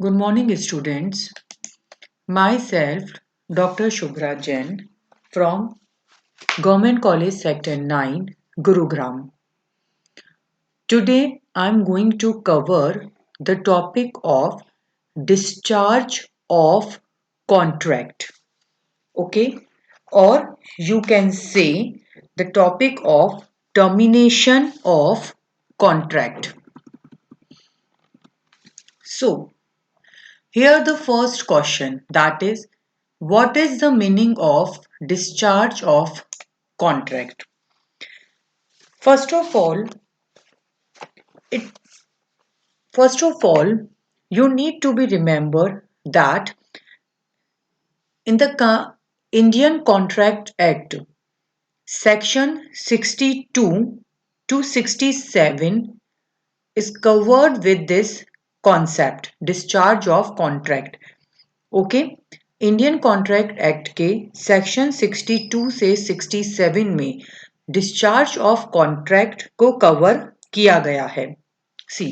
Good morning, students. Myself, Dr. Shubhra Jain from Government College Sector 9, Gurugram. Today, I'm going to cover the topic of discharge of contract. Okay? Or you can say the topic of termination of contract. So, here the first question, that is, what is the meaning of discharge of contract? First of all, it first of all you need to be remember that in the Indian Contract Act section 62 to 67 is covered with this concept discharge of contract. Okay Indian contract act के section 62 से 67 में discharge of contract को cover किया गया है see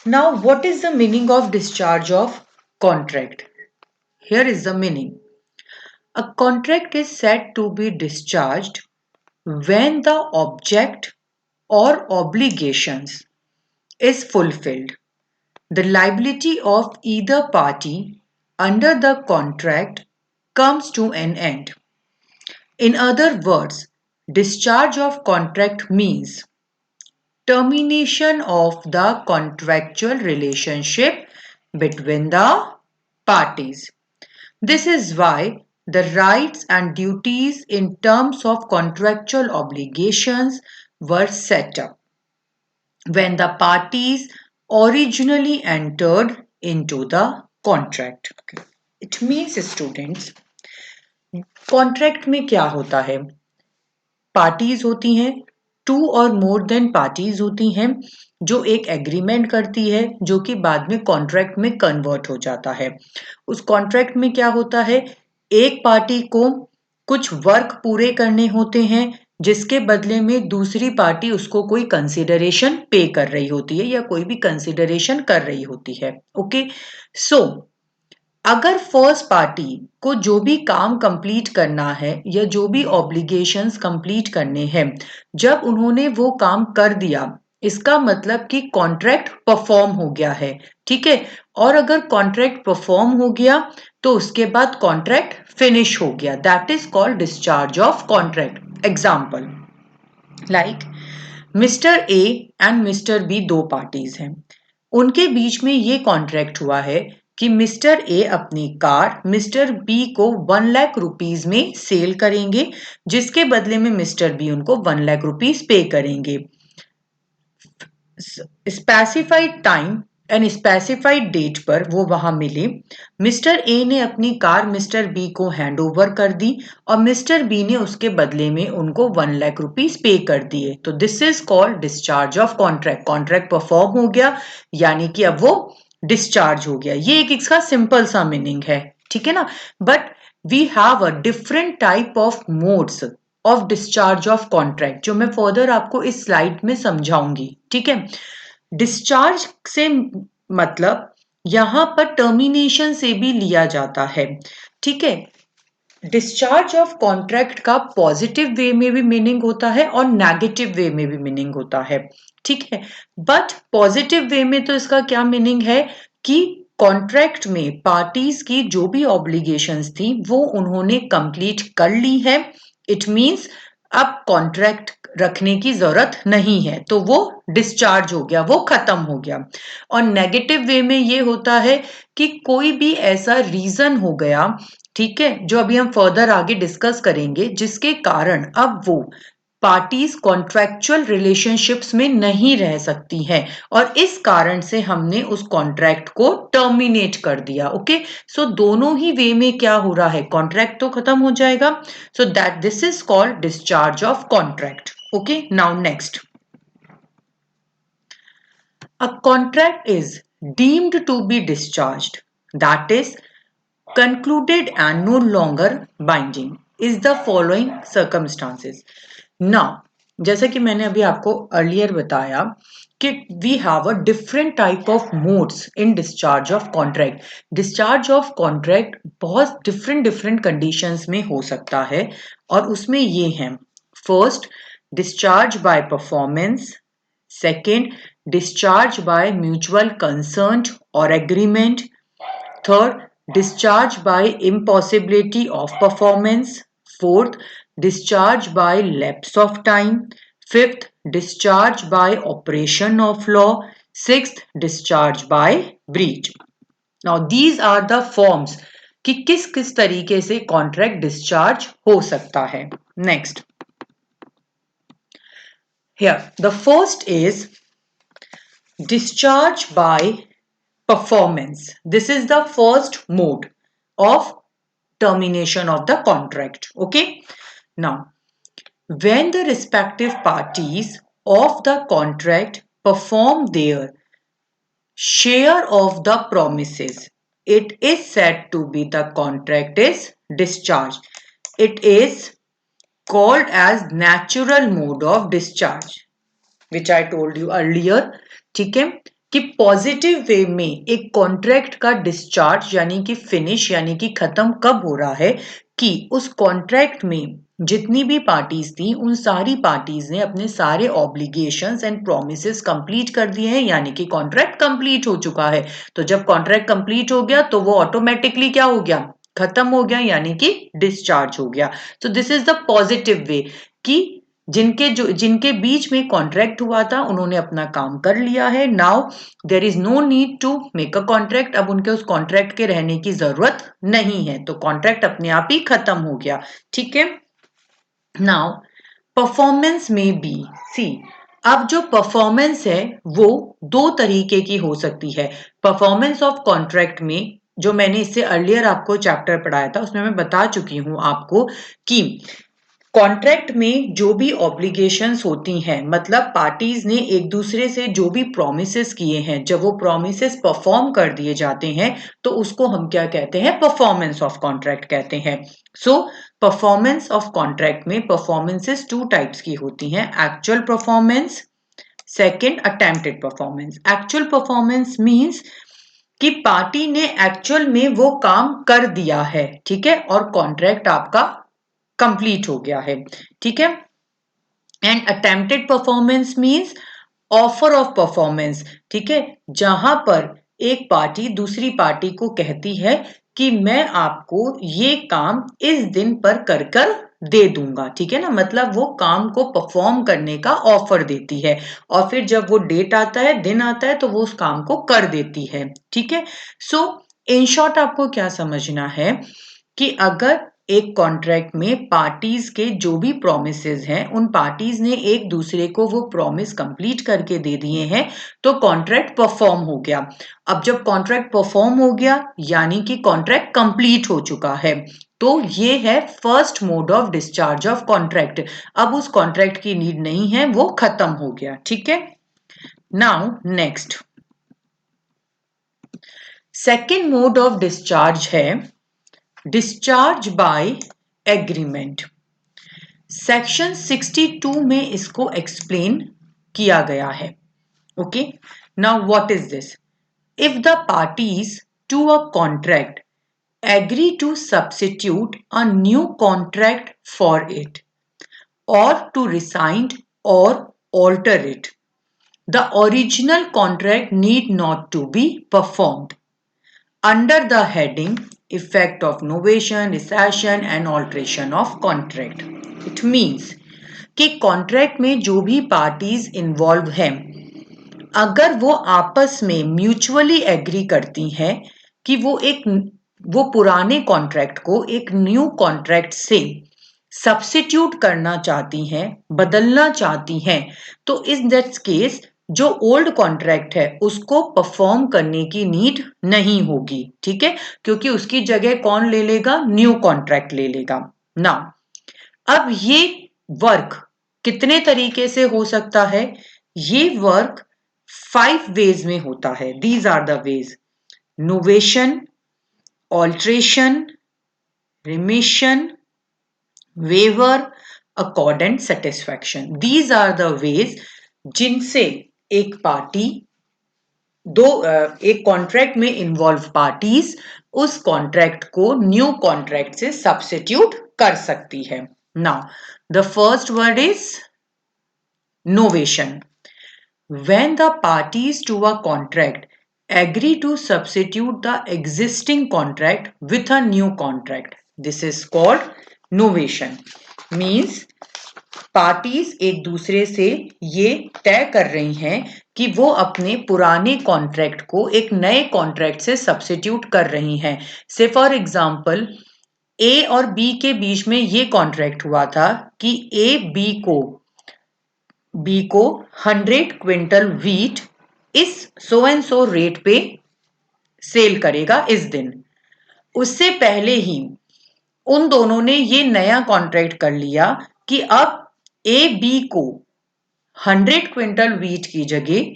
now what is the meaning of discharge of contract here is the meaning a contract is said to be discharged when the object और obligations is fulfilled the liability of either party under the contract comes to an end. In other words, discharge of contract means termination of the contractual relationship between the parties. This is why the rights and duties in terms of contractual obligations were set up when the parties originally entered into the contract. It means students, contract में क्या होता है parties होती हैं to और more than parties होती हैं जो एक एग्रीमेंट करती है जो कि बाद में कॉन्ट्रैक्ट में कन्वर्ट हो जाता है उस कॉन्ट्रैक्ट में क्या होता है एक पार्टी को कुछ वर्क पूरे करने होते हैं जिसके बदले में दूसरी पार्टी उसको कोई कंसिडरेशन पे कर रही होती है या कोई भी कंसिडरेशन कर रही होती है ओके सो अगर फर्स्ट पार्टी को जो भी काम कंप्लीट करना है या जो भी ऑब्लिगेशंस कंप्लीट करने हैं जब उन्होंने वो काम कर दिया इसका मतलब कि कॉन्ट्रैक्ट परफॉर्म हो गया है ठीक है और अगर कॉन्ट्रैक्ट परफॉर्म हो गया तो उसके बाद कॉन्ट्रैक्ट फिनिश हो गया that is called discharge of contract example like mister A and mister B दो पार्टीज हैं उनके बीच में ये कॉन्ट्रैक्ट हुआ है कि मिस्टर ए अपनी कार मिस्टर बी को 1 लाख रुपीस में सेल करेंगे जिसके बदले में मिस्टर बी उनको 1 लाख रुपीस पे करेंगे specified time and specified date पर वो वहां मिले मिस्टर ए ने अपनी कार मिस्टर बी को हैंड ओवर कर दी और मिस्टर बी ने उसके बदले में उनको 1 लाख रुपीस पे कर दिए तो this is called discharge of contract contract perform हो गया यानी कि अब वो डिस्चार्ज हो गया ये एक इसका सिंपल सा मीनिंग है ठीक है ना but we have a different type of modes of discharge of contract जो मैं फर्दर आपको इस स्लाइड में समझाऊंगी ठीक है डिस्चार्ज से मतलब यहां पर टर्मिनेशन से भी लिया जाता है ठीक है डिस्चार्ज ऑफ कॉन्ट्रैक्ट का पॉजिटिव वे में भी मीनिंग होता है और नेगेटिव वे में भी मीनिंग होता है ठीक है बट पॉजिटिव वे में तो इसका क्या मीनिंग है कि कॉन्ट्रैक्ट में पार्टीज की जो भी ऑब्लिगेशंस थी वो उन्होंने कंप्लीट कर ली है इट मींस अब कॉन्ट्रैक्ट रखने की जरूरत नहीं है तो वो डिस्चार्ज हो गया वो खत्म हो गया और नेगेटिव वे में ये होता है कि कोई भी ऐसा रीजन हो गया ठीक है जो अभी हम फर्दर आगे डिस्कस करेंगे जिसके कारण अब वो पार्टीज कॉन्ट्रैक्चुअल रिलेशनशिप्स में नहीं रह सकती हैं और इस कारण से हमने उस कॉन्ट्रैक्ट को टर्मिनेट कर दिया ओके सो दोनों ही वे में क्या हो रहा है कॉन्ट्रैक्ट तो खत्म हो जाएगा so that this is called discharge of contract okay now next a contract is deemed to be discharged that is concluded and no longer binding is the following circumstances now जैसा कि मैंने अभी आपको earlier बताया कि we have a different type of modes in discharge of contract. Discharge of contract बहुत different conditions में हो सकता है और उसमें ये हैं. First, discharge by performance. Second, discharge by mutual consent or agreement. Third, discharge by impossibility of performance. Fourth, discharge by lapse of time. Fifth, discharge by operation of law. Sixth, discharge by breach. Now, these are the forms कि किस किस तरीके से contract discharge हो सकता है. Next. Here, the first is discharge by performance. This is the first mode of termination of the contract. Okay. Now, when the respective parties of the contract perform their share of the promises, it is said to be the contract is discharged. It is called as natural mode of discharge, which I told you earlier. ठीक है कि positive way में एक contract का discharge यानी कि finish यानी कि खत्म कब हो रहा है कि उस कॉन्ट्रैक्ट में जितनी भी पार्टीज थी उन सारी पार्टीज ने अपने सारे ऑब्लिगेशंस एंड प्रोमिसेस कंप्लीट कर दिए हैं यानी कि कॉन्ट्रैक्ट कंप्लीट हो चुका है. तो जब कॉन्ट्रैक्ट कंप्लीट हो गया तो वो ऑटोमेटिकली क्या हो गया, खत्म हो गया यानी कि डिस्चार्ज हो गया. तो this is the positive way कि जिनके बीच में कॉन्ट्रैक्ट हुआ था उन्होंने अपना काम कर लिया है. Now there is no need to make a contract. अब उनके उस कॉन्ट्रैक्ट के रहने की जरूरत नहीं है तो कॉन्ट्रैक्ट अपने आप ही खत्म हो गया. ठीक है. नाउ परफॉर्मेंस में बी सी. अब जो परफॉर्मेंस है वो दो तरीके की हो सकती है. परफॉर्मेंस ऑफ कॉन्ट्रैक्ट में जो मैंने इससे अर्लियर आपको चैप्टर पढ़ाया था उसमें मैं बता चुकी हूं आपको कि कॉन्ट्रैक्ट में जो भी ऑब्लिगेशंस होती हैं मतलब पार्टीज ने एक दूसरे से जो भी प्रोमिसेस किए हैं जब वो प्रोमिसेस परफॉर्म कर दिए जाते हैं तो उसको हम क्या कहते हैं, परफॉर्मेंस ऑफ कॉन्ट्रैक्ट कहते हैं. सो परफॉर्मेंस ऑफ कॉन्ट्रैक्ट में परफॉर्मेंसेस टू टाइप्स की होती हैं. Actual performance, second attempted performance. Actual performance means कि पार्टी ने एक्चुअल में वो काम कर दिया है. ठीक है. और कॉन्ट्रैक्ट आपका कंप्लीट हो गया है. ठीक है. And attempted performance means offer of performance. ठीक है. जहां पर एक पार्टी दूसरी पार्टी को कहती है कि मैं आपको ये काम इस दिन पर कर कर दे दूंगा. ठीक है ना. मतलब वो काम को परफॉर्म करने का ऑफर देती है और फिर जब वो डेट आता है, दिन आता है तो वो उस काम को कर देती है. ठीक है. सो इन शॉर्ट आपको क्या समझना है कि अगर एक कॉन्ट्रैक्ट में पार्टीज के जो भी प्रोमिसेस हैं उन पार्टीज ने एक दूसरे को वो प्रॉमिस कंप्लीट करके दे दिए हैं तो कॉन्ट्रैक्ट परफॉर्म हो गया. अब जब कॉन्ट्रैक्ट परफॉर्म हो गया यानी कि कॉन्ट्रैक्ट कंप्लीट हो चुका है तो ये है first mode of discharge of contract. अब उस कॉन्ट्रैक्ट की नीड नहीं है, वो खत्म हो गया. ठीक है. Now next second mode of discharge है डिस्चार्ज बाय एग्रीमेंट. सेक्शन 62 में इसको एक्सप्लेन किया गया है. Okay. Now what is this? If the parties to a contract agree to substitute a new contract for it or to rescind or alter it, the original contract need not to be performed under the heading effect of novation, recession and alteration of contract. It means कि contract में जो भी parties involve हैं अगर वो आपस में mutually agree करती हैं कि वो पुराने कॉन्ट्रैक्ट को एक न्यू कॉन्ट्रैक्ट से सब्स्टिट्यूट करना चाहती हैं, बदलना चाहती हैं, तो इस दैट केस जो ओल्ड कॉन्ट्रैक्ट है उसको परफॉर्म करने की नीड नहीं होगी. ठीक है. क्योंकि उसकी जगह कौन ले लेगा, न्यू कॉन्ट्रैक्ट ले लेगा. नाउ अब ये वर्क कितने तरीके से हो सकता है? ये वर्क 5 वेज में होता है. These are the ways: novation, alteration, remission, waiver, accord and satisfaction. These are the ways जिनसे एक पार्टी एक कॉन्ट्रैक्ट में इन्वॉल्व पार्टीज उस कॉन्ट्रैक्ट को न्यू कॉन्ट्रैक्ट से सब्स्टिट्यूट कर सकती है. Now the first word is novation. When the parties to a contract agree to substitute the existing contract with a new contract, this is called novation. Means parties एक दूसरे से ये तय कर रही हैं कि वो अपने पुराने कॉन्ट्रैक्ट को एक नए कॉन्ट्रैक्ट से सब्स्टिट्यूट कर रही हैं. से फॉर एग्जांपल ए और बी के बीच में ये कॉन्ट्रैक्ट हुआ था कि ए बी को 100 क्विंटल व्हीट इस सो एंड सो रेट पे सेल करेगा इस दिन. उससे पहले ही उन दोनों ने ये नया कॉन्ट्रैक्ट कर लिया कि अब ए बी को 100 क्विंटल व्हीट की जगह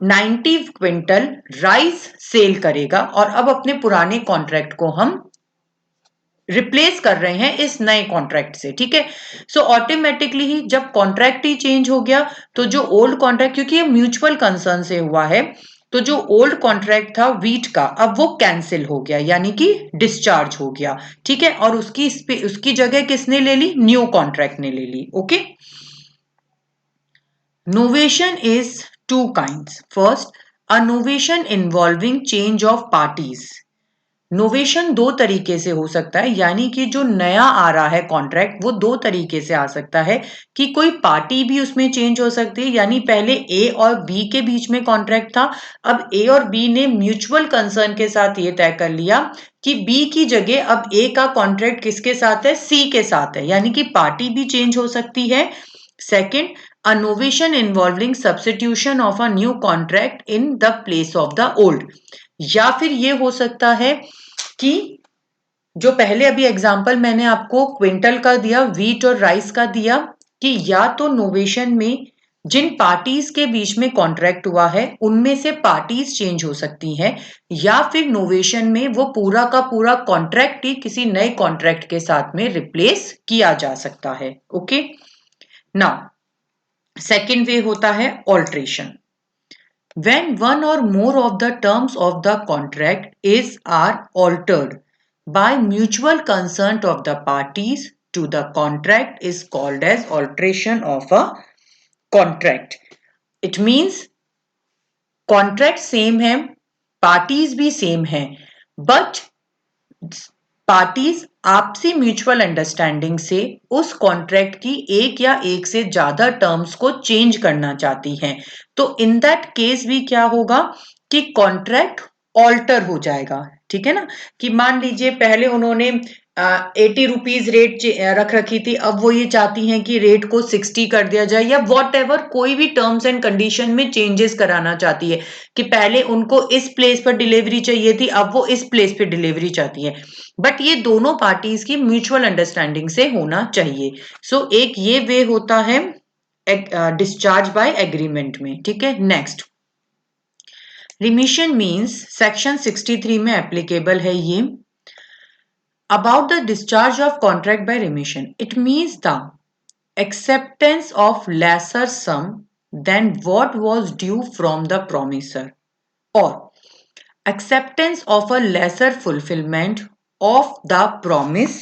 90 क्विंटल राइस सेल करेगा और अब अपने पुराने कॉन्ट्रैक्ट को हम रिप्लेस कर रहे हैं इस नए कॉन्ट्रैक्ट से. ठीक है. सो ऑटोमेटिकली ही जब कॉन्ट्रैक्ट ही चेंज हो गया तो जो ओल्ड कॉन्ट्रैक्ट, क्योंकि ये म्यूचुअल कंसर्न से हुआ है, तो जो ओल्ड कॉन्ट्रैक्ट था वीट का अब वो कैंसिल हो गया यानी कि डिस्चार्ज हो गया. ठीक है. और उसकी जगह किसने ले ली? न्यू कॉन्ट्रैक्ट ने ले ली. Okay. Novation is two kinds. First, a novation involving change of parties. Novation दो तरीके से हो सकता है, यानी कि जो नया आ रहा है कॉन्ट्रैक्ट वो दो तरीके से आ सकता है कि कोई पार्टी भी उसमें चेंज हो सकती है, यानी पहले ए और बी के बीच में कॉन्ट्रैक्ट था, अब ए और बी ने म्यूचुअल कंसर्न के साथ ये तय कर लिया कि बी की जगह अब ए का कॉन्ट्रैक्ट किसके साथ है? सी के साथ है, यानी कि पार्टी भी चेंज हो सकती है. Second, a novation involving substitution of a new contract in the place of the old. या फिर ये हो सकता है कि जो पहले अभी एग्जांपल मैंने आपको क्विंटल का दिया, व्हीट और राइस का दिया, कि या तो नोवेशन में जिन पार्टीज के बीच में कॉन्ट्रैक्ट हुआ है उनमें से पार्टीज चेंज हो सकती हैं, या फिर नोवेशन में वो पूरा का पूरा कॉन्ट्रैक्ट ही किसी नए कॉन्ट्रैक्ट के साथ में रिप्लेस किया जा सकता है. ओके. नाउ सेकेंड वे होता है alteration. When one or more of the terms of the contract are altered by mutual consent of the parties to the contract is called as alteration of a contract. It means contract same है, parties भी same है, but parties आपसी mutual understanding से उस contract की एक या एक से ज्यादा टर्म्स को चेंज करना चाहती हैं. तो इन दैट केस भी क्या होगा कि कॉन्ट्रैक्ट ऑल्टर हो जाएगा. ठीक है ना. कि मान लीजिए पहले उन्होंने 80 रुपीज रेट रख रखी थी, अब वो ये चाहती हैं कि रेट को 60 कर दिया जाए, या वॉट एवर कोई भी टर्म्स एंड कंडीशन में चेंजेस कराना चाहती है कि पहले उनको इस प्लेस पर डिलीवरी चाहिए थी, अब वो इस प्लेस पे डिलीवरी चाहती है. बट ये दोनों पार्टीज की म्यूचुअल अंडरस्टैंडिंग से होना चाहिए. सो एक ये वे होता है डिस्चार्ज बाय एग्रीमेंट में. ठीक है. नेक्स्ट, रिमिशन मीन्स सेक्शन 63 में एप्लीकेबल है ये. About the discharge of contract by remission, it means the acceptance of lesser sum than what was due from the promisor, or acceptance of a lesser fulfillment of the promise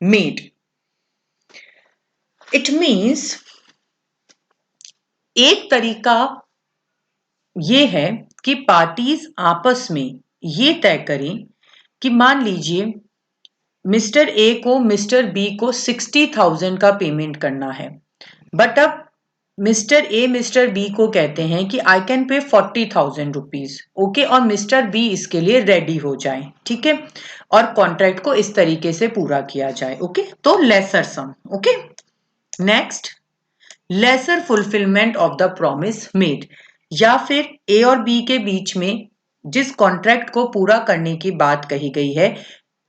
made. It means एक तरीका ये है कि parties आपस में ये तय करें कि मान लीजिए मिस्टर ए को मिस्टर बी को 60,000 का पेमेंट करना है, बट अब मिस्टर ए मिस्टर बी को कहते हैं कि I can pay 40,000 rupees. Okay. और मिस्टर बी इसके लिए रेडी हो जाए. ठीक है. और कॉन्ट्रैक्ट को इस तरीके से पूरा किया जाए. ओके. तो lesser sum. Okay. Next, lesser fulfilment of the promise made. या फिर ए और बी के बीच में जिस कॉन्ट्रैक्ट को पूरा करने की बात कही गई है,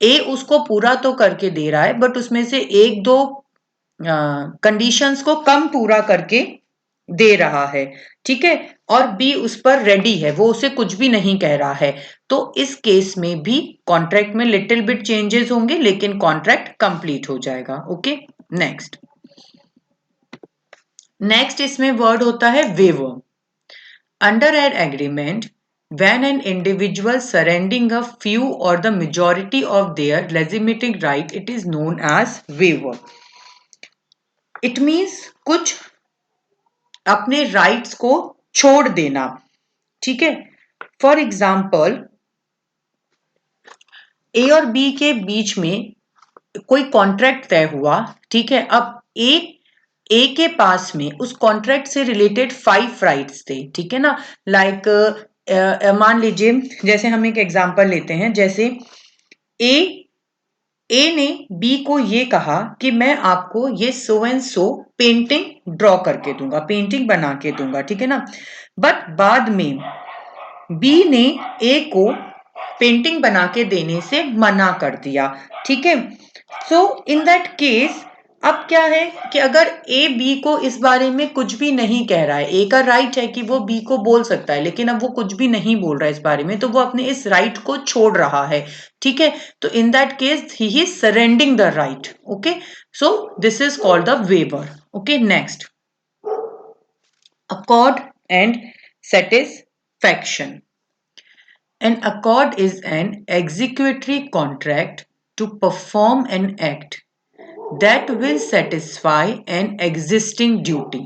ए उसको पूरा तो करके दे रहा है, बट उसमें से एक दो कंडीशंस को कम पूरा करके दे रहा है. ठीक है. और बी उस पर रेडी है, वो उसे कुछ भी नहीं कह रहा है. तो इस केस में भी कॉन्ट्रैक्ट में लिटिल बिट चेंजेस होंगे, लेकिन कॉन्ट्रैक्ट कंप्लीट हो जाएगा. ओके. नेक्स्ट इसमें वर्ड होता है waiver. Under an agreement, when an individual surrendering a few or the majority of their legitimate right, it is known as waiver. It means कुछ अपने rights को छोड़ देना, ठीक है. फॉर एग्जाम्पल, ए और बी के बीच में कोई कॉन्ट्रैक्ट तय हुआ, ठीक है. अब ए के पास में उस कॉन्ट्रैक्ट से रिलेटेड 5 राइट्स थे, ठीक है ना. लाइक मान लीजिए, जैसे हम एक एग्जांपल लेते हैं, जैसे ए ने बी को ये कहा कि मैं आपको ये so and so painting draw करके दूंगा, पेंटिंग बना के दूंगा, ठीक है ना. बट बाद में बी ने ए को पेंटिंग बना के देने से मना कर दिया, ठीक है. सो इन दैट केस अब क्या है कि अगर ए बी को इस बारे में कुछ भी नहीं कह रहा है, ए का राइट है कि वो बी को बोल सकता है, लेकिन अब वो कुछ भी नहीं बोल रहा है इस बारे में, तो वो अपने इस राइट को छोड़ रहा है, ठीक है. तो in that case he is surrendering the right. Okay, so this is called the waiver. Okay, next, accord and satisfaction. An accord is an executory contract to perform an act that will satisfy an existing duty.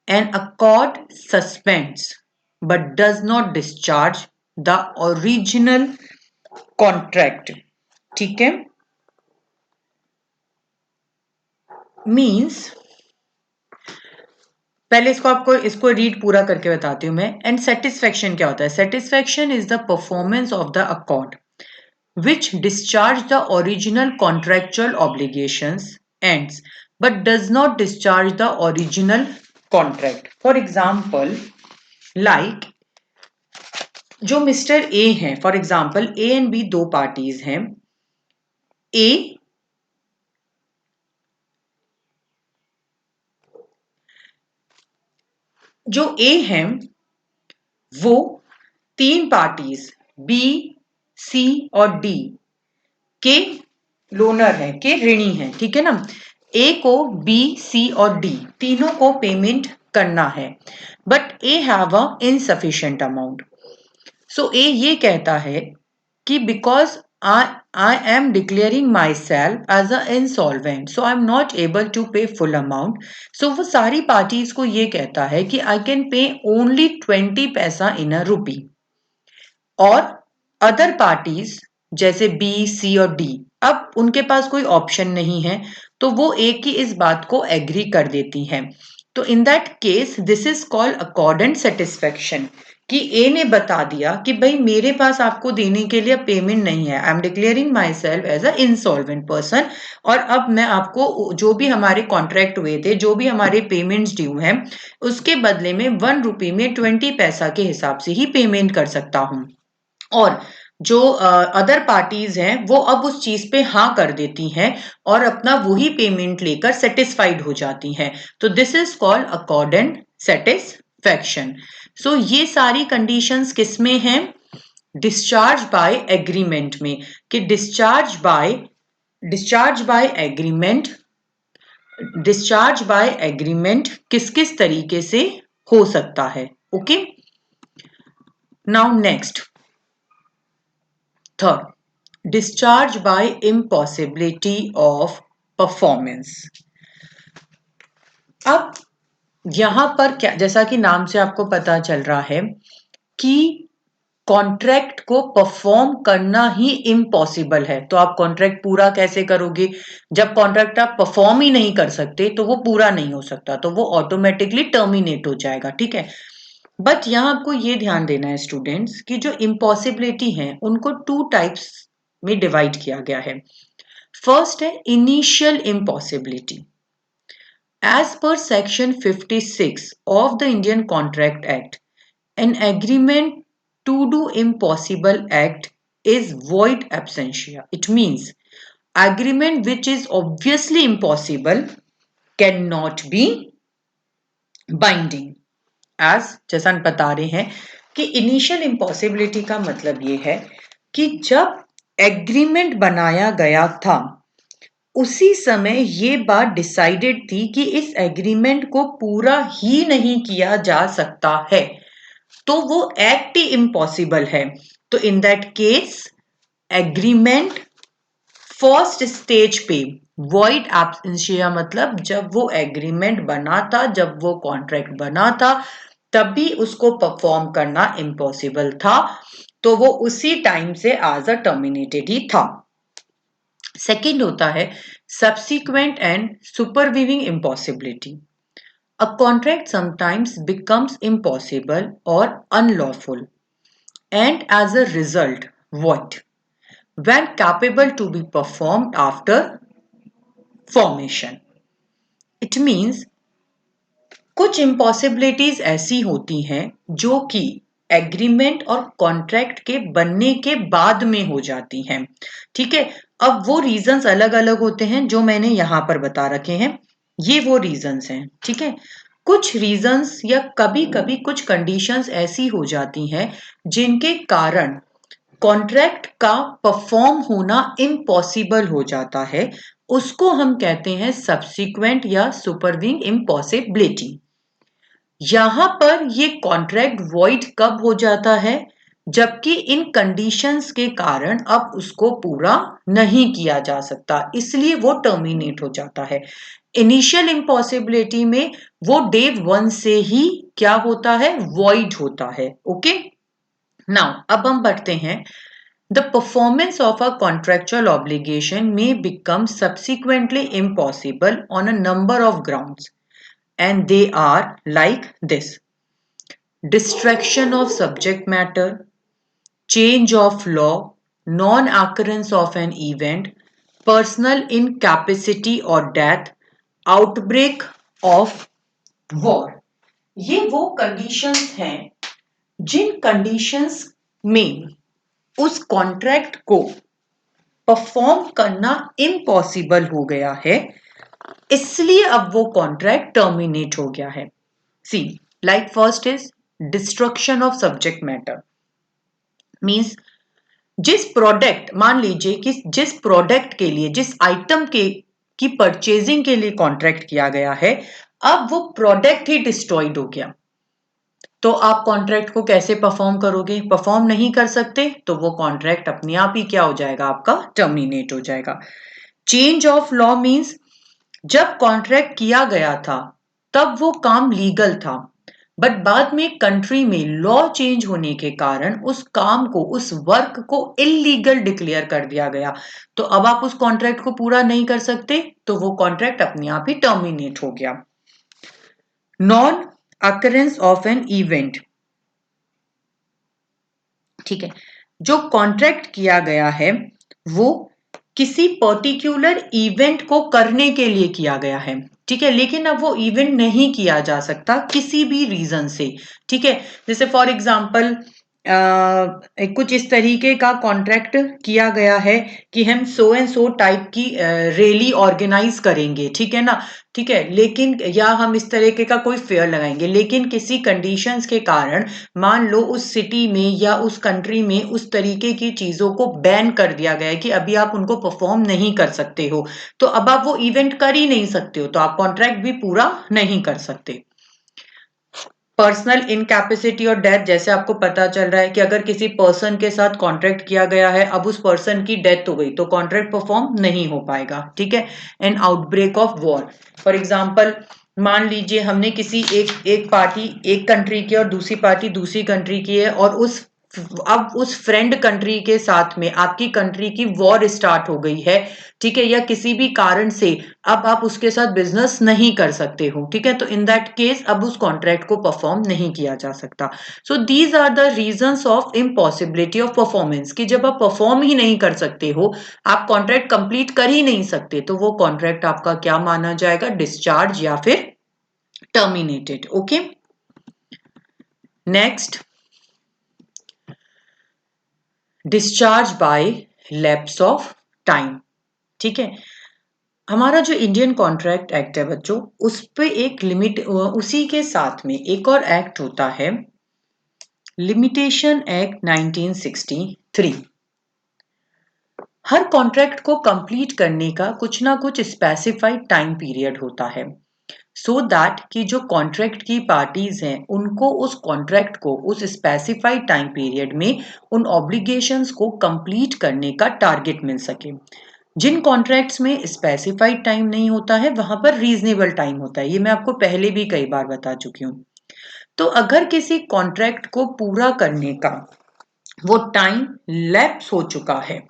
An accord suspends but does not discharge the original contract. ठीक है? Means, पहले इसको read पूरा करके बताती हूं मैं. And satisfaction क्या होता है? Satisfaction is the performance of the accord which discharge the original contractual obligations ends but does not discharge the original contract. For example, like जो मिस्टर ए हैं, for example A and B दो parties हैं. A जो ए हैं वो 3 parties B, सी और D के loner है, के ऋणी है, ठीक है ना. ए को बी, सी और डी तीनों को पेमेंट करना है, but A have a insufficient amount. So A ये कहता है कि because I am declaring myself as an insolvent, so I'm not able to pay full amount. So वो सारी पार्टीज को ये कहता है कि I can pay only 20 पैसा in a rupee. और अदर पार्टीज जैसे बी, सी और डी, अब उनके पास कोई ऑप्शन नहीं है, तो वो ए की इस बात को एग्री कर देती हैं. तो in that case this is called accord and satisfaction, कि ए ने बता दिया कि भाई मेरे पास आपको देने के लिए पेमेंट नहीं है, I am declaring myself as a insolvent person, और अब मैं आपको जो भी हमारे कॉन्ट्रैक्ट हुए थे, जो भी हमारे पेमेंट्स ड्यू हैं, उसके बदले में 1 रुपी में 20 पैसा के हिसाब से ही पेमेंट कर सकता हूं. और जो अदर पार्टीज हैं वो अब उस चीज पे हाँ कर देती हैं और अपना वही पेमेंट लेकर सेटिस्फाइड हो जाती हैं. तो this is called accord and satisfaction. So ये सारी कंडीशंस किस में हैं? डिस्चार्ज बाय एग्रीमेंट में, कि डिस्चार्ज बाय एग्रीमेंट किस किस तरीके से हो सकता है. Okay, now next, third, discharge by impossibility of performance. अब यहां पर क्या, जैसा कि नाम से आपको पता चल रहा है कि कॉन्ट्रैक्ट को परफॉर्म करना ही इम्पॉसिबल है, तो आप कॉन्ट्रैक्ट पूरा कैसे करोगे? जब कॉन्ट्रैक्ट आप परफॉर्म ही नहीं कर सकते तो वो पूरा नहीं हो सकता, तो वो ऑटोमेटिकली टर्मिनेट हो जाएगा, ठीक है. बट यहां आपको ये ध्यान देना है स्टूडेंट्स कि जो इम्पॉसिबिलिटी है उनको 2 टाइप्स में डिवाइड किया गया है. फर्स्ट है इनिशियल इम्पॉसिबिलिटी. एज पर section 56 of the Indian contract act, an agreement to do impossible act is void absentia. It means agreement which is obviously impossible cannot be binding. As जैसा हम बता रहे हैं कि इनिशियल इम्पॉसिबिलिटी का मतलब ये है कि जब एग्रीमेंट बनाया गया था उसी समय ये बात डिसाइडेड थी कि इस एग्रीमेंट को पूरा ही नहीं किया जा सकता है. तो वो एक्ट ही इम्पॉसिबल है। तो in that case agreement first stage पे वॉइड एब्सेंशिया, मतलब जब वो एग्रीमेंट बना था, जब वो कॉन्ट्रैक्ट बना था, तभी उसको परफॉर्म करना इम्पॉसिबल था, तो वो उसी टाइम से एज अ टर्मिनेटेड ही था। सेकेंड होता है subsequent and supervening impossibility. A contract sometimes becomes impossible or unlawful and as a result void when capable to be performed after formation. It means कुछ इम्पॉसिबिलिटीज ऐसी होती हैं जो कि एग्रीमेंट और कॉन्ट्रैक्ट के बनने के बाद में हो जाती हैं। ठीक है, अब वो रीजंस अलग अलग होते हैं जो मैंने यहां पर बता रखे हैं, ये वो रीजंस हैं। ठीक है, कुछ रीजंस या कभी कभी कुछ कंडीशंस ऐसी हो जाती हैं जिनके कारण कॉन्ट्रैक्ट का परफॉर्म होना इम्पॉसिबल हो जाता है, उसको हम कहते हैं सब्सिक्वेंट या सुपरवीइंग इम्पॉसिबिलिटी। यहां पर ये कॉन्ट्रैक्ट वॉइड कब हो जाता है, जबकि इन कंडीशंस के कारण अब उसको पूरा नहीं किया जा सकता, इसलिए वो टर्मिनेट हो जाता है। इनिशियल इम्पॉसिबिलिटी में वो डे वन से ही क्या होता है, वॉइड होता है। ओके, नाउ अब हम बढ़ते हैं। The performance of a contractual obligation may become subsequently impossible on a number of grounds, and they are like this: distraction of subject matter, change of law, non-occurrence of an event, personal incapacity or death, outbreak of war। ये वो conditions हैं जिन conditions में उस contract को perform करना impossible हो गया है, इसलिए अब वो कॉन्ट्रैक्ट टर्मिनेट हो गया है। See, like first is destruction of subject matter. Means जिस प्रोडक्ट, मान लीजिए कि जिस प्रोडक्ट के लिए, जिस आइटम के की परचेजिंग के लिए कॉन्ट्रैक्ट किया गया है, अब वो प्रोडक्ट ही डिस्ट्रॉयड हो गया, तो आप कॉन्ट्रैक्ट को कैसे परफॉर्म करोगे? परफॉर्म नहीं कर सकते, तो वो कॉन्ट्रैक्ट अपने आप ही क्या हो जाएगा, आपका टर्मिनेट हो जाएगा। चेंज ऑफ लॉ मींस जब कॉन्ट्रैक्ट किया गया था तब वो काम लीगल था, बट बाद में कंट्री में लॉ चेंज होने के कारण उस काम को, उस वर्क को इलीगल डिक्लेयर कर दिया गया, तो अब आप उस कॉन्ट्रैक्ट को पूरा नहीं कर सकते, तो वो कॉन्ट्रैक्ट अपने आप ही टर्मिनेट हो गया। Non occurrence of an event, ठीक है, जो कॉन्ट्रैक्ट किया गया है वो किसी पर्टिकुलर इवेंट को करने के लिए किया गया है, ठीक है, लेकिन अब वो इवेंट नहीं किया जा सकता किसी भी रीजन से। ठीक है, जैसे फॉर एग्जांपल कुछ इस तरीके का कॉन्ट्रैक्ट किया गया है कि हम सो एंड सो टाइप की रैली ऑर्गेनाइज करेंगे, ठीक है ना, ठीक है, लेकिन या हम इस तरीके का कोई फेयर लगाएंगे, लेकिन किसी कंडीशंस के कारण मान लो उस सिटी में या उस कंट्री में उस तरीके की चीजों को बैन कर दिया गया है कि अभी आप उनको परफॉर्म नहीं कर सकते हो, तो अब आप वो इवेंट कर ही नहीं सकते हो, तो आप कॉन्ट्रैक्ट भी पूरा नहीं कर सकते। पर्सनल इनकैपेसिटी और डेथ, जैसे आपको पता चल रहा है कि अगर किसी पर्सन के साथ कॉन्ट्रैक्ट किया गया है, अब उस पर्सन की डेथ हो गई, तो कॉन्ट्रैक्ट परफॉर्म नहीं हो पाएगा। ठीक है, and outbreak of war, for example मान लीजिए हमने किसी एक पार्टी एक कंट्री की और दूसरी पार्टी दूसरी कंट्री की है, और अब उस फ्रेंड कंट्री के साथ में आपकी कंट्री की वॉर स्टार्ट हो गई है, ठीक है, या किसी भी कारण से अब आप उसके साथ बिजनेस नहीं कर सकते हो, ठीक है, तो इन दैट केस अब उस कॉन्ट्रैक्ट को परफॉर्म नहीं किया जा सकता। So these are the reasons of impossibility of performance, कि जब आप परफॉर्म ही नहीं कर सकते हो, आप कॉन्ट्रैक्ट कंप्लीट कर ही नहीं सकते, तो वो कॉन्ट्रैक्ट आपका क्या माना जाएगा, डिस्चार्ज या फिर terminated. Okay, next, discharge by lapse of time. ठीक है, हमारा जो इंडियन कॉन्ट्रैक्ट एक्ट है बच्चों, उस पे एक लिमिट, उसी के साथ में एक और एक्ट होता है, लिमिटेशन एक्ट 1963। हर कॉन्ट्रैक्ट को कंप्लीट करने का कुछ ना कुछ स्पेसिफाइड टाइम पीरियड होता है। सो दैट कि जो कॉन्ट्रैक्ट की पार्टीज हैं उनको उस कॉन्ट्रैक्ट को उस स्पेसिफाइड टाइम पीरियड में उन ऑब्लिगेशंस को कंप्लीट करने का टारगेट मिल सके। जिन कॉन्ट्रैक्ट्स में स्पेसिफाइड टाइम नहीं होता है वहां पर रीजनेबल टाइम होता है, ये मैं आपको पहले भी कई बार बता चुकी हूँ। तो अगर किसी कॉन्ट्रैक्ट को पूरा करने का वो टाइम लैप्स हो चुका है,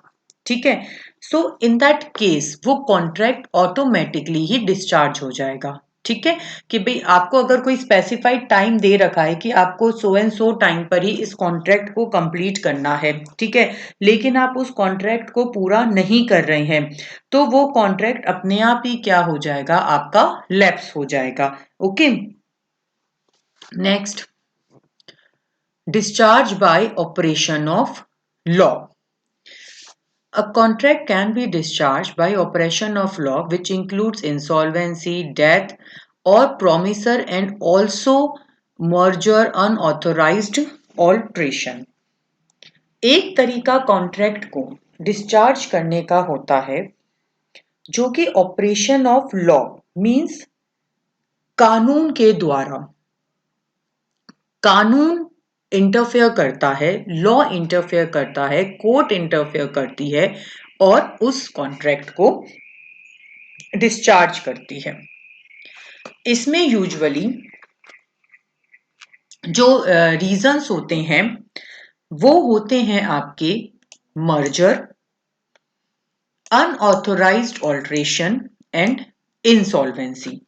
ठीक है, सो इन दैट केस वो कॉन्ट्रैक्ट ऑटोमेटिकली ही डिस्चार्ज हो जाएगा। ठीक है, कि भाई आपको अगर कोई स्पेसिफाइड टाइम दे रखा है कि आपको सो एंड सो टाइम पर ही इस कॉन्ट्रैक्ट को कंप्लीट करना है, ठीक है, लेकिन आप उस कॉन्ट्रैक्ट को पूरा नहीं कर रहे हैं, तो वो कॉन्ट्रैक्ट अपने आप ही क्या हो जाएगा, आपका लैप्स हो जाएगा। Okay, next, discharge by operation of law. A contract can be discharged by operation of law, which includes insolvency, death, or promisor, and also merger unauthorized alteration. एक तरीका कॉन्ट्रैक्ट को डिस्चार्ज करने का होता है जो कि ऑपरेशन ऑफ लॉ मीन्स कानून के द्वारा, कानून इंटरफेयर करता है, लॉ इंटरफेयर करता है, कोर्ट इंटरफेयर करती है और उस कॉन्ट्रैक्ट को डिस्चार्ज करती है। इसमें यूजुअली जो रीजंस होते हैं वो होते हैं आपके merger, unauthorised alteration and insolvency.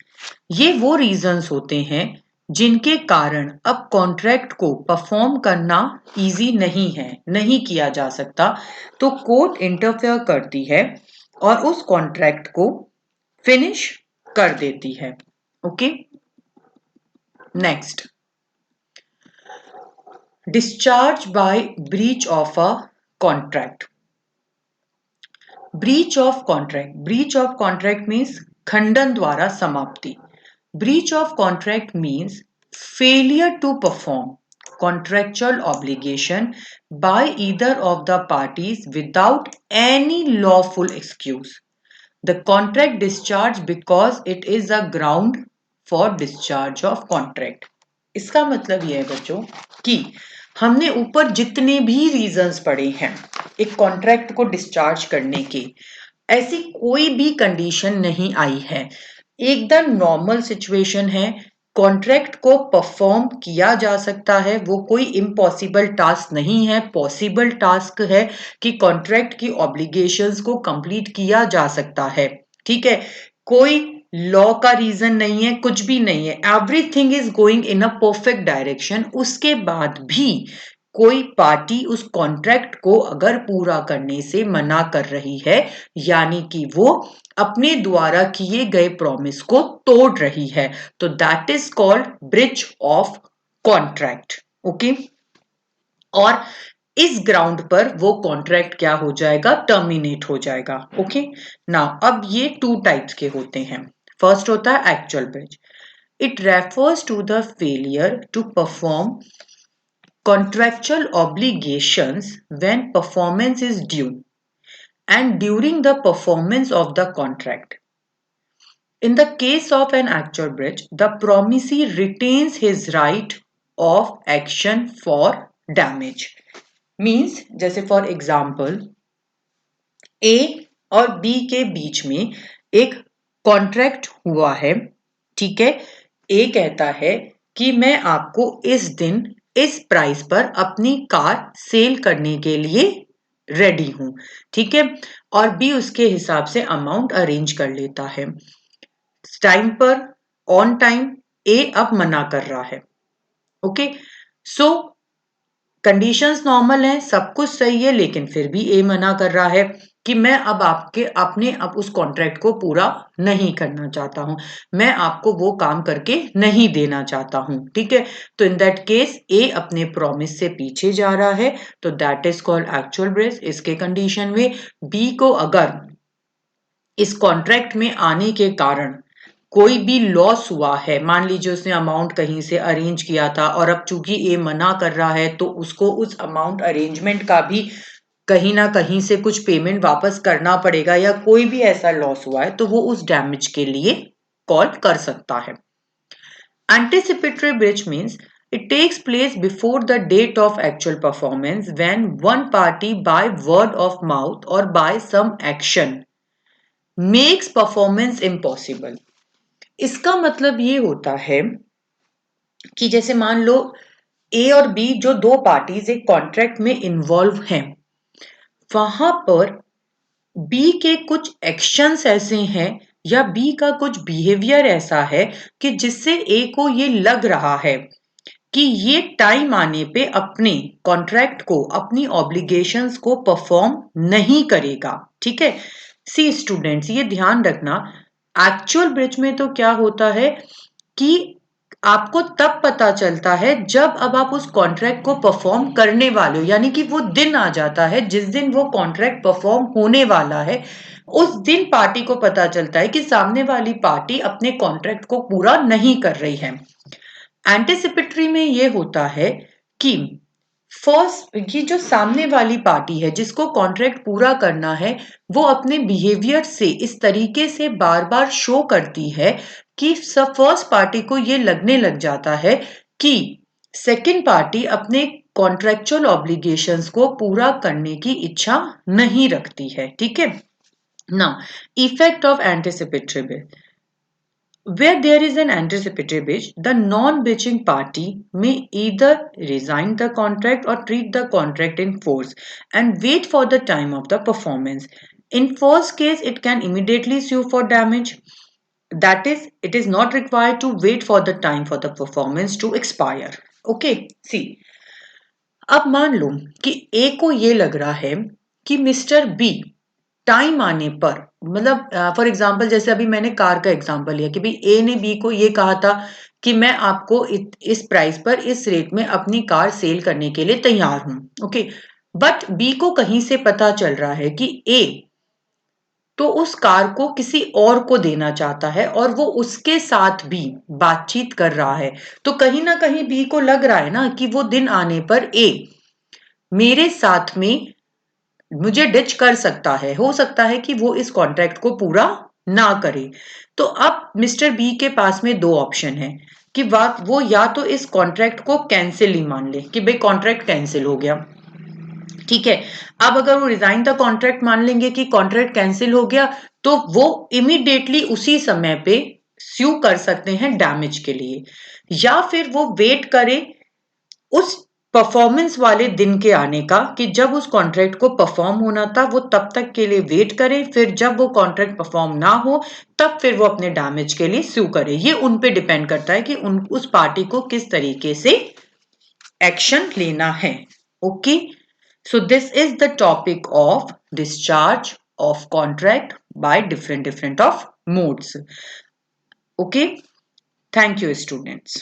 ये वो रीजंस होते हैं जिनके कारण अब कॉन्ट्रैक्ट को परफॉर्म करना इजी नहीं है, नहीं किया जा सकता, तो कोर्ट इंटरफेयर करती है और उस कॉन्ट्रैक्ट को फिनिश कर देती है। Okay, next, discharge by breach of a contract. Breach of contract, breach of contract means खंडन द्वारा समाप्ति। Breach of contract means failure to perform contractual obligation by either of the parties without any lawful excuse. The contract discharged because it is a ground for discharge of contract. इसका मतलब यह है बच्चों कि हमने ऊपर जितने भी रीजंस पढ़े हैं एक कॉन्ट्रैक्ट को डिस्चार्ज करने के, ऐसी कोई भी कंडीशन नहीं आई है, एकदम नॉर्मल सिचुएशन है, कॉन्ट्रैक्ट को परफॉर्म किया जा सकता है, वो कोई इम्पॉसिबल टास्क नहीं है, पॉसिबल टास्क है कि कॉन्ट्रैक्ट की ऑब्लिगेशंस को कंप्लीट किया जा सकता है। ठीक है, कोई लॉ का रीजन नहीं है, कुछ भी नहीं है, everything is going in a perfect direction. उसके बाद भी कोई पार्टी उस कॉन्ट्रैक्ट को अगर पूरा करने से मना कर रही है, यानी कि वो अपने द्वारा किए गए प्रॉमिस को तोड़ रही है, तो that is called breach of contract. Okay, और इस ग्राउंड पर वो कॉन्ट्रैक्ट क्या हो जाएगा, टर्मिनेट हो जाएगा। ओके, नाउ अब ये टू टाइप्स के होते हैं। फर्स्ट होता है actual breach. It refers to the failure to perform contractual obligations when performance is due and during the performance of the contract. In the case of an actual breach, the promisee retains his right of action for damage. Means, जैसे for example, A और B के बीच में एक contract हुआ है, ठीक है, A कहता है कि मैं आपको इस दिन इस प्राइस पर अपनी कार सेल करने के लिए रेडी हूं, ठीक है, और बी उसके हिसाब से अमाउंट अरेंज कर लेता है। टाइम पर, ऑन टाइम, ए अब मना कर रहा है। ओके, सो कंडीशंस नॉर्मल हैं, सब कुछ सही है, लेकिन फिर भी ए मना कर रहा है कि मैं अब अपने अब उस कॉन्ट्रैक्ट को पूरा नहीं करना चाहता हूं, मैं आपको वो काम करके नहीं देना चाहता हूं। ठीक है, तो इन दैट केस ए अपने प्रॉमिस से पीछे जा रहा है, तो that is called actual breach. इसके कंडीशन में बी को अगर इस कॉन्ट्रैक्ट में आने के कारण कोई भी लॉस हुआ है, मान लीजिए उसने अमाउंट कहीं से अरेंज किया था और अब चूंकि ए मना कर रहा है तो उसको उस अमाउंट अरेंजमेंट का भी कहीं ना कहीं से कुछ पेमेंट वापस करना पड़ेगा, या कोई भी ऐसा लॉस हुआ है तो वो उस डैमेज के लिए कॉल कर सकता है। Anticipatory breach means it takes place before the date of actual performance when one party by word of mouth or by some action makes performance impossible. इसका मतलब ये होता है कि जैसे मान लो ए और बी जो दो पार्टीज एक कॉन्ट्रैक्ट में इन्वॉल्व हैं, वहां पर बी के कुछ एक्शंस ऐसे हैं या बी का कुछ बिहेवियर ऐसा है कि जिससे ए को ये लग रहा है कि ये टाइम आने पे अपने कॉन्ट्रैक्ट को, अपनी ऑब्लिगेशंस को परफॉर्म नहीं करेगा। ठीक है, सी स्टूडेंट्स ये ध्यान रखना, एक्चुअल ब्रिज में तो क्या होता है कि आपको तब पता चलता है जब अब आप उस कॉन्ट्रैक्ट को परफॉर्म करने वाले हो, यानी कि वो दिन आ जाता है जिस दिन वो कॉन्ट्रैक्ट परफॉर्म होने वाला है। उस दिन पार्टी को पता चलता है कि सामने वाली पार्टी अपने कॉन्ट्रैक्ट को पूरा नहीं कर रही है। एंटिसिपेटरी में ये होता है कि फर्स्ट ये जो सामने वाली पार्टी है जिसको कॉन्ट्रैक्ट पूरा करना है, वो अपने बिहेवियर से इस तरीके से बार बार शो करती है कि फर्स्ट पार्टी को ये लगने लग जाता है कि सेकेंड पार्टी अपने कॉन्ट्रेक्चुअल ऑब्लिगेशंस को पूरा करने की इच्छा नहीं रखती है। ठीक है, now effect of anticipatory bill. Where there is an anticipatory breach, the non-breaching party may either resign the contract or treat the contract in force and wait for the time of the performance. In first case, it can immediately sue for damage. That is, it is not required to wait for the time for the performance to expire. Okay, see. अब मान लो कि ए को ये लग रहा है कि mister B time आने पर, मतलब फॉर एग्जांपल जैसे अभी मैंने कार का एग्जांपल लिया कि भाई ए ने बी को ये कहा था कि मैं आपको इस प्राइस पर इस रेट में अपनी कार सेल करने के लिए तैयार हूं। ओके, बट बी को कहीं से पता चल रहा है कि ए तो उस कार को किसी और को देना चाहता है और वो उसके साथ भी बातचीत कर रहा है। तो कहीं ना कहीं बी को लग रहा है ना कि वो दिन आने पर ए मेरे साथ में मुझे डिच कर सकता है, हो सकता है कि वो इस कॉन्ट्रैक्ट को पूरा ना करे। तो अब मिस्टर बी के पास में दो ऑप्शन है कि वो या तो इस कॉन्ट्रैक्ट को कैंसिल ही मान ले कि भाई कॉन्ट्रैक्ट कैंसिल हो गया। ठीक है, अब अगर वो रिजाइन द कॉन्ट्रैक्ट मान लेंगे कि कॉन्ट्रैक्ट कैंसिल हो गया, तो वो इमीडिएटली उसी समय पे स्यू कर सकते हैं डैमेज के लिए, या फिर वो वेट करे उस परफॉर्मेंस वाले दिन के आने का कि जब उस कॉन्ट्रैक्ट को परफॉर्म होना था वो तब तक के लिए वेट करे, फिर जब वो कॉन्ट्रैक्ट परफॉर्म ना हो तब फिर वो अपने डैमेज के लिए स्यू करे। ये उन पे डिपेंड करता है कि उस पार्टी को किस तरीके से एक्शन लेना है। Okay, so this is the topic of discharge of contract by different of modes. Okay, thank you students.